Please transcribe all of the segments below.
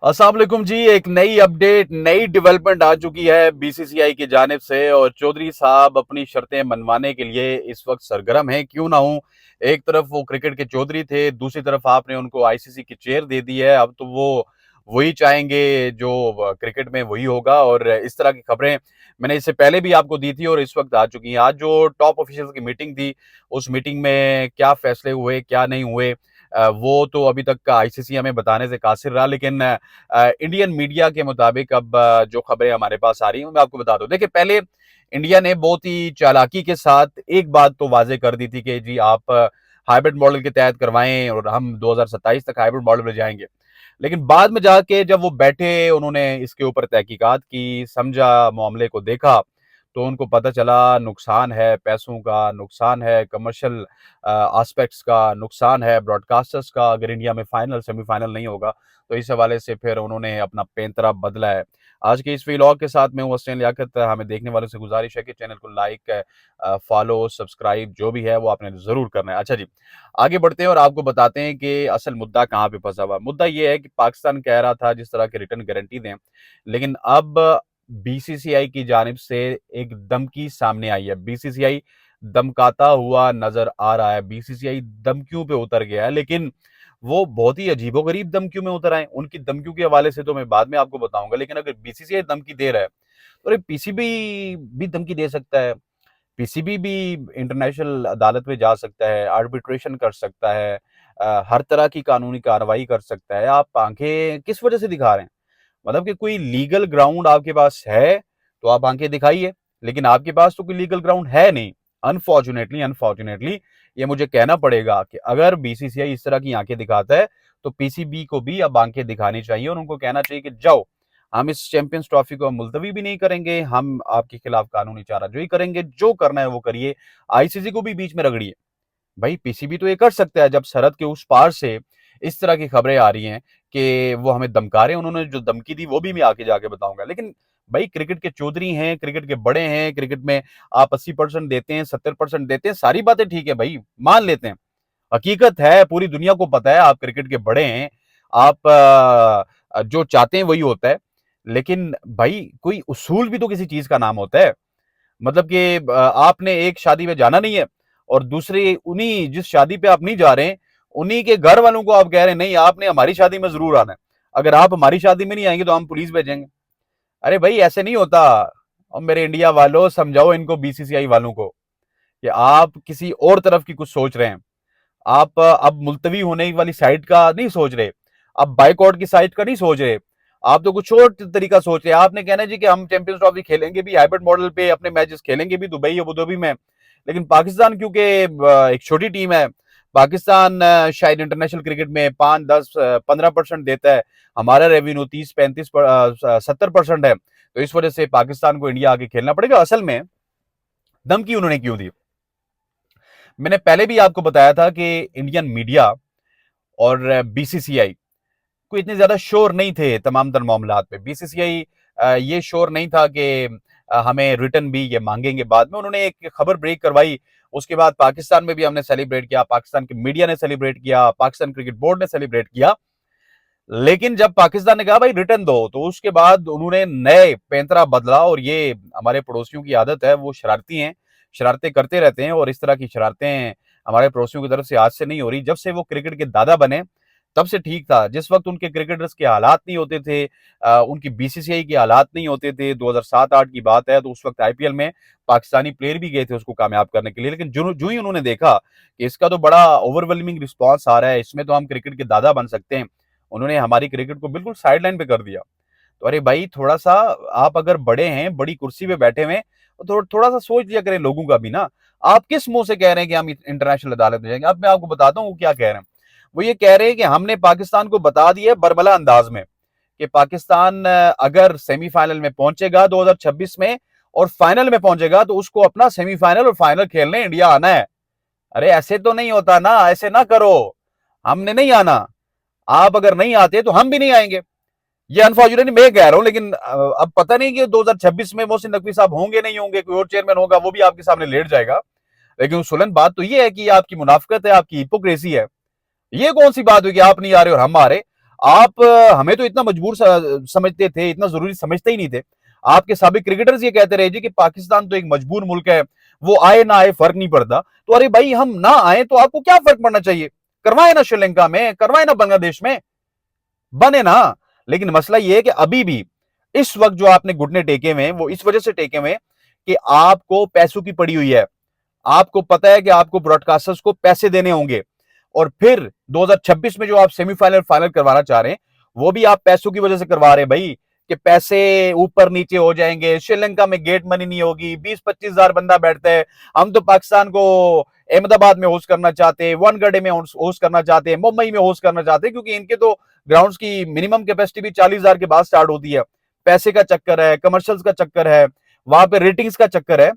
अस्सलाम वालेकुम जी। एक नई अपडेट, नई डेवलपमेंट आ चुकी है बीसीसीआई की जानिब से और चौधरी साहब अपनी शर्तें मनवाने के लिए इस वक्त सरगर्म हैं। क्यों ना हूं, एक तरफ वो क्रिकेट के चौधरी थे, दूसरी तरफ आपने उनको आईसीसी की चेयर दे दी है। अब तो वो वही चाहेंगे जो क्रिकेट में वही होगा। और इस तरह की खबरें मैंने इससे पहले भी आपको दी थी और इस वक्त आ चुकी हैं। आज जो टॉप ऑफिशियल की मीटिंग थी, उस मीटिंग में क्या फैसले हुए क्या नहीं हुए, वो तो अभी तक आईसीसी हमें बताने से कासिर रहा। लेकिन इंडियन मीडिया के मुताबिक अब जो खबरें हमारे पास आ रही हैं मैं आपको बता दूं। देखिए, पहले इंडिया ने बहुत ही चालाकी के साथ एक बात तो वाजे कर दी थी कि जी आप हाइब्रिड मॉडल के तहत करवाएं और हम 2027 तक हाइब्रिड मॉडल में जाएंगे। लेकिन बाद में जाके जब वो बैठे, उन्होंने इसके ऊपर तहकीकात की, समझा, मामले को देखा, तो उनको पता चला नुकसान है, पैसों का नुकसान है, कमर्शियल एस्पेक्ट्स का नुकसान है, ब्रॉडकास्टर्स का। अगर इंडिया में फाइनल सेमीफाइनल नहीं होगा तो इस हवाले से फिर उन्होंने अपना पैंतरा बदला है। आज के इस व्लॉग के साथ मैं हूं हसन लियाकत। हमें देखने वालों से गुजारिश है कि चैनल को लाइक, फॉलो, सब्सक्राइब जो भी है वो आपने जरूर करना है। अच्छा जी, आगे बढ़ते हैं और आपको बताते हैं कि असल मुद्दा कहाँ पे फंसा हुआ है। मुद्दा ये है कि पाकिस्तान कह रहा था जिस तरह की रिटर्न गारंटी दें, लेकिन अब बीसीसीआई की जानिब से एक धमकी सामने आई है। बीसीसीआई धमकाता हुआ नजर आ रहा है, बीसीसीआई धमकियों पे उतर गया है। लेकिन वो बहुत ही अजीबोगरीब धमकियों में उतर आए। उनकी धमकियों के हवाले से तो मैं बाद में आपको बताऊंगा। लेकिन अगर बीसीसीआई धमकी दे रहा है तो अरे पीसीबी भी धमकी दे सकता है। पीसीबी भी इंटरनेशनल अदालत में जा सकता है, आर्बिट्रेशन कर सकता है, हर तरह की कानूनी कार्रवाई कर सकता है। आप आंखें किस वजह से दिखा रहे हैं? मतलब कि कोई लीगल ग्राउंड आपके पास है तो आप आंखें दिखाइए, लेकिन आपके पास तो कोई लीगल ग्राउंड है नहीं। अनफॉर्चुनेटली अनफॉर्चुनेटली ये मुझे कहना पड़ेगा कि अगर बीसीसीआई इस तरह की आंखें दिखाता है तो पीसीबी को भी अब आंखें दिखानी चाहिए और उनको कहना चाहिए कि जाओ, हम इस चैंपियंस ट्रॉफी को मुलतवी भी नहीं करेंगे, हम आपके खिलाफ कानूनी चाराजोई करेंगे, जो करना है वो करिए, आईसीसी को भी बीच में रगड़िए। भाई पीसीबी तो ये कर सकता है। जब सरहद के उस पार से इस तरह की खबरें आ रही हैं कि वो हमें धमका रहे हैं, उन्होंने जो धमकी दी वो भी मैं आके जाके बताऊंगा। लेकिन भाई क्रिकेट के चौधरी हैं, क्रिकेट के बड़े हैं, क्रिकेट में आप 80% देते हैं, 70% देते हैं, सारी बातें ठीक है भाई, मान लेते हैं। हकीकत है, पूरी दुनिया को पता है आप क्रिकेट के बड़े हैं। आप जो चाहते हैं वही होता है। लेकिन भाई कोई उसूल भी तो किसी चीज का नाम होता है। मतलब कि आपने एक शादी में जाना नहीं है और दूसरे उन्हीं जिस शादी पे आप नहीं जा रहे हैं, उन्हीं के घर वालों को आप कह रहे हैं नहीं आपने हमारी शादी में जरूर आना है, अगर आप हमारी शादी में नहीं आएंगे तो हम पुलिस भेजेंगे। अरे भाई ऐसे नहीं होता। और मेरे इंडिया वालों, समझाओ इनको, बीसीसीआई वालों को, कि आप किसी और तरफ की कुछ सोच रहे हैं। आप अब मुलतवी होने वाली साइड का नहीं सोच रहे, अब बाइकआउट की साइड का नहीं सोच रहे, आप तो कुछ और तरीका सोच रहे हैं। आपने कहना है जी कि हम चैंपियंस ट्रॉफी खेलेंगे भी हाइब्रिड मॉडल पे, अपने मैचेस खेलेंगे भी दुबई अबू धाबी में। लेकिन पाकिस्तान क्योंकि एक छोटी टीम है, पाकिस्तान शायद इंटरनेशनल क्रिकेट में 5, 10, 15% देता है, हमारा रेवेन्यू 30, 35, 70% है, तो इस वजह से पाकिस्तान को इंडिया आके खेलना पड़ेगा। असल में धमकी उन्होंने क्यों दी? मैंने पहले भी आपको बताया था कि इंडियन मीडिया और बीसीसीआई को इतने ज्यादा श्योर नहीं थे तमाम तर मामलात पे। बीसीसीआई ये श्योर नहीं था कि हमें रिटर्न भी ये मांगेंगे। बाद में उन्होंने एक खबर ब्रेक करवाई, उसके बाद पाकिस्तान में भी हमने सेलिब्रेट किया, पाकिस्तान की मीडिया ने सेलिब्रेट किया, पाकिस्तान क्रिकेट बोर्ड ने सेलिब्रेट किया। लेकिन जब पाकिस्तान ने कहा भाई रिटर्न दो, तो उसके बाद उन्होंने नए पैंतरा बदला। और ये हमारे पड़ोसियों की आदत है, वो शरारती हैं, शरारतें करते रहते हैं। और इस तरह की शरारतें हमारे पड़ोसियों की तरफ से आज से नहीं हो रही, जब से वो क्रिकेट के दादा बने तब से ठीक था। जिस वक्त उनके क्रिकेटर्स के हालात नहीं होते थे, उनकी बीसीसीआई के हालात नहीं होते थे, 2007-8 की बात है, तो उस वक्त आईपीएल में पाकिस्तानी प्लेयर भी गए थे उसको कामयाब करने के लिए। लेकिन जो ही उन्होंने देखा कि इसका तो बड़ा ओवरवेलमिंग रिस्पॉन्स आ रहा है, इसमें तो हम क्रिकेट के दादा बन सकते हैं, उन्होंने हमारी क्रिकेट को बिल्कुल साइडलाइन पे कर दिया। तो अरे भाई थोड़ा सा, आप अगर बड़े हैं, बड़ी कुर्सी पे बैठे हुए, तो थोड़ा सा सोच लिया करें लोगों का भी ना। आप किस मुंह से कह रहे हैं कि हम इंटरनेशनल अदालत में जाएंगे? अब मैं आपको बताता हूँ वो क्या कह रहे हैं। वो ये कह रहे हैं कि हमने पाकिस्तान को बता दिया बरमला अंदाज में कि पाकिस्तान अगर सेमीफाइनल में पहुंचेगा 2026 में और फाइनल में पहुंचेगा तो उसको अपना सेमीफाइनल और फाइनल खेलने इंडिया आना है। अरे ऐसे तो नहीं होता ना, ऐसे ना करो, हमने नहीं आना। आप अगर नहीं आते तो हम भी नहीं आएंगे। ये अनफॉर्चुनेटली मैं कह रहा हूं, लेकिन अब पता नहीं कि 2026 में मोहसिन नकवी साहब होंगे नहीं होंगे, कोई और चेयरमैन होगा, वो भी आपके सामने लेट जाएगा। लेकिन सुलन बात तो ये है कि आपकी मुनाफिकत है, आपकी हिपोक्रेसी है। ये कौन सी बात हुई कि आप नहीं आ रहे और हम आ रहे? आप हमें तो इतना मजबूर समझते थे, इतना जरूरी समझते ही नहीं थे। आपके साबिक क्रिकेटर्स ये कहते रहे जी कि पाकिस्तान तो एक मजबूर मुल्क है, वो आए ना आए फर्क नहीं पड़ता। तो अरे भाई, हम ना आए तो आपको क्या फर्क पड़ना चाहिए? करवाए ना श्रीलंका में, करवाए ना बांग्लादेश में, बने ना। लेकिन मसला ये है कि अभी भी इस वक्त जो आपने घुटने टेके हुए हैं, वो इस वजह से टेके हुए हैं कि आपको पैसों की पड़ी हुई है। आपको पता है कि आपको ब्रॉडकास्टर्स को पैसे देने होंगे, और फिर 2026 में जो आप सेमीफाइनल फाइनल करवाना चाह रहे हैं, वो भी आप पैसों की वजह से करवा रहे हैं भाई, कि पैसे ऊपर नीचे हो जाएंगे, श्रीलंका में गेट मनी नहीं होगी, 20-25 हजार बंदा बैठता है। हम तो पाकिस्तान को अहमदाबाद में होस्ट करना चाहते हैं, वानगड़े में होस्ट करना चाहते हैं, मुंबई में होस्ट करना चाहते हैं, क्योंकि इनके तो ग्राउंड्स की मिनिमम कैपेसिटी भी 40,000 के बाद स्टार्ट होती है। पैसे का चक्कर है, कमर्शियल्स का चक्कर है, वहां पे रेटिंग्स का चक्कर है।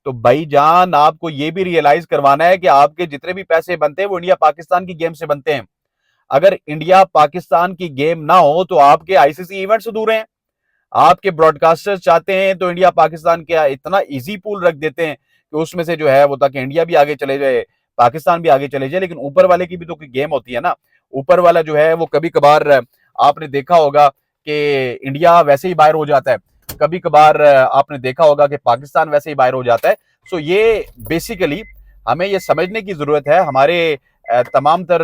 तो भाईजान, आपको ये भी रियलाइज करवाना है कि आपके जितने भी पैसे बनते हैं वो इंडिया पाकिस्तान की गेम से बनते हैं। अगर इंडिया पाकिस्तान की गेम ना हो तो आपके आईसीसी इवेंट से दूर हैं। आपके ब्रॉडकास्टर्स चाहते हैं तो इंडिया पाकिस्तान के इतना इजी पूल रख देते हैं कि उसमें से जो है वो, ताकि इंडिया भी आगे चले जाए, पाकिस्तान भी आगे चले जाए। लेकिन ऊपर वाले की भी तो कोई गेम होती है ना। ऊपर वाला जो है वो कभी कभार आपने देखा होगा कि इंडिया वैसे ही बाहर हो जाता है, कभी कभार आपने देखा होगा कि पाकिस्तान वैसे ही बाहर हो जाता है। सो ये बेसिकली हमें ये समझने की जरूरत है, हमारे तमाम तर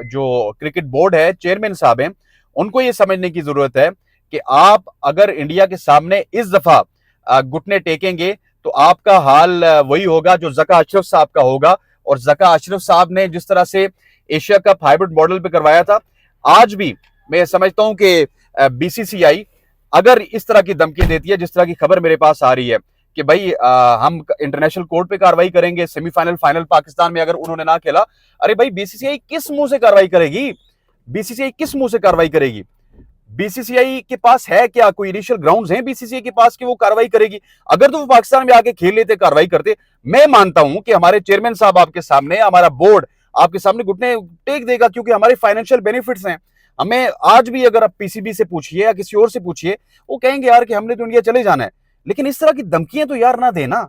जो क्रिकेट बोर्ड है, चेयरमैन साहब हैं, उनको ये समझने की जरूरत है कि आप अगर इंडिया के सामने इस दफा घुटने टेकेंगे तो आपका हाल वही होगा जो जका अशरफ साहब का होगा। और जका अशरफ साहब ने जिस तरह से एशिया कप हाइब्रिड मॉडल पे करवाया था, आज भी मैं समझता हूं कि बीसीसीआई अगर इस तरह की धमकी देती है, जिस तरह की खबर मेरे पास आ रही है कि भाई हम इंटरनेशनल कोर्ट पे कार्रवाई करेंगे सेमीफाइनल फाइनल पाकिस्तान में अगर उन्होंने ना खेला, अरे भाई बीसीसीआई किस मुंह से कार्रवाई करेगी? बीसीसीआई किस मुंह से कार्रवाई करेगी? बीसीसीआई के पास है क्या कोई इनिशियल ग्राउंड्स हैं बीसीसीआई के पास कि वो कार्रवाई करेगी? अगर तो वो पाकिस्तान में आके खेल लेते, कार्रवाई करते, मैं मानता हूं कि हमारे चेयरमैन साहब आपके सामने, हमारा बोर्ड आपके सामने घुटने टेक देगा, क्योंकि हमारे फाइनेंशियल बेनिफिट्स हैं। हमें आज भी अगर आप पीसीबी से पूछिए या किसी और से पूछिए, वो कहेंगे यार कि हमने तो इंडिया चले जाना है। लेकिन इस तरह की धमकियां तो यार ना देना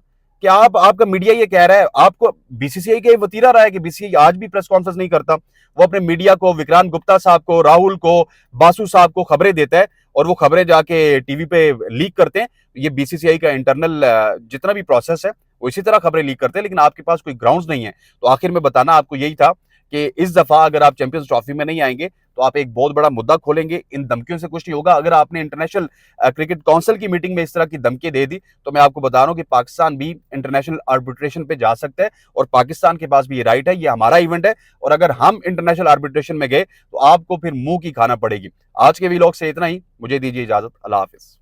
कि आपका मीडिया ये कह रहा है, आपको बीसीसीआई का वतीरा रहा है कि बीसीसीआई आज भी प्रेस कॉन्फ्रेंस नहीं करता। वो अपने मीडिया को, विक्रांत गुप्ता साहब को, राहुल को, बासु साहब को खबरें देता है और वो खबरें जाके टीवी पे लीक करते हैं। ये बीसीसीआई का इंटरनल जितना भी प्रोसेस है वो इसी तरह खबरें लीक करते हैं। लेकिन आपके पास कोई ग्राउंड्स नहीं है। तो आखिर में बताना आपको यही था कि इस दफा अगर आप चैंपियंस ट्रॉफी में नहीं आएंगे तो आप एक बहुत बड़ा मुद्दा खोलेंगे। इन धमकियों से कुछ नहीं होगा। अगर आपने इंटरनेशनल क्रिकेट काउंसिल की मीटिंग में इस तरह की धमकी दे दी तो मैं आपको बता रहा हूं कि पाकिस्तान भी इंटरनेशनल आर्बिट्रेशन पे जा सकता है, और पाकिस्तान के पास भी ये राइट है। ये हमारा इवेंट है, और अगर हम इंटरनेशनल आर्बिट्रेशन में गए तो आपको फिर मुंह की खाना पड़ेगी। आज के व्लॉग से इतना ही। मुझे दीजिए इजाजत। अल्लाह हाफिज।